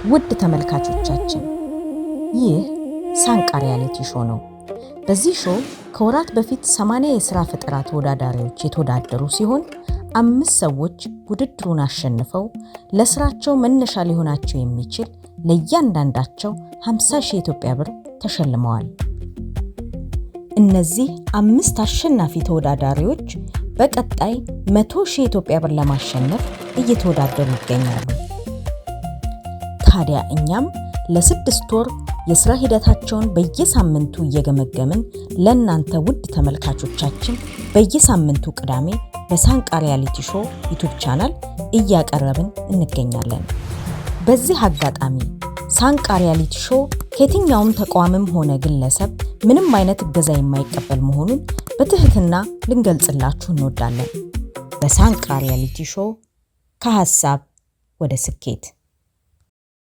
ውድ ተመልካቾቻችን ይህ ሳንቃ ሪያሊቲ ሾው ነው። በዚህ ሾው ከወራት በፊት 80 የሥራ ፈጠራ ተወዳዳሪዎች የተወዳደሩ ሲሆን 5 ሰዎች ውድድሩን አሸንፈው ለስራቸው መነሻ ሊሆናቸው የሚችል ለእያንዳንዳቸው 50,000 የኢትዮጵያ ብር ተሸልመዋል። እነዚህ 5 አሸናፊ ተወዳዳሪዎች በቀጣይ 100,000 የኢትዮጵያ ብር ለማሸነፍ እየተወዳደሩ ይገኛሉ። ታዲያ እኛም ለ6 ወር የሥራ ሂደታቸውን በየሳምንቱ እየገመገምን ለእናንተ ውድ ተመልካቾቻችን በየሳምንቱ ቅዳሜ በሳንቃ ሪያሊቲ ሾው ዩቲዩብ ቻናል እያቀረብን እንገኛለን። በዚህ አጋጣሚ ሳንቃ ሪያሊቲ ሾው ከየትኛውም ተቋምም ሆነ ግለሰብ ምንም አይነት እገዛ የማይቀበል መሆኑን በትህትና ልንገልጽላችሁ እንወዳለን። በሳንቃ ሪያሊቲ ሾው ከሐሳብ ወደ ስኬት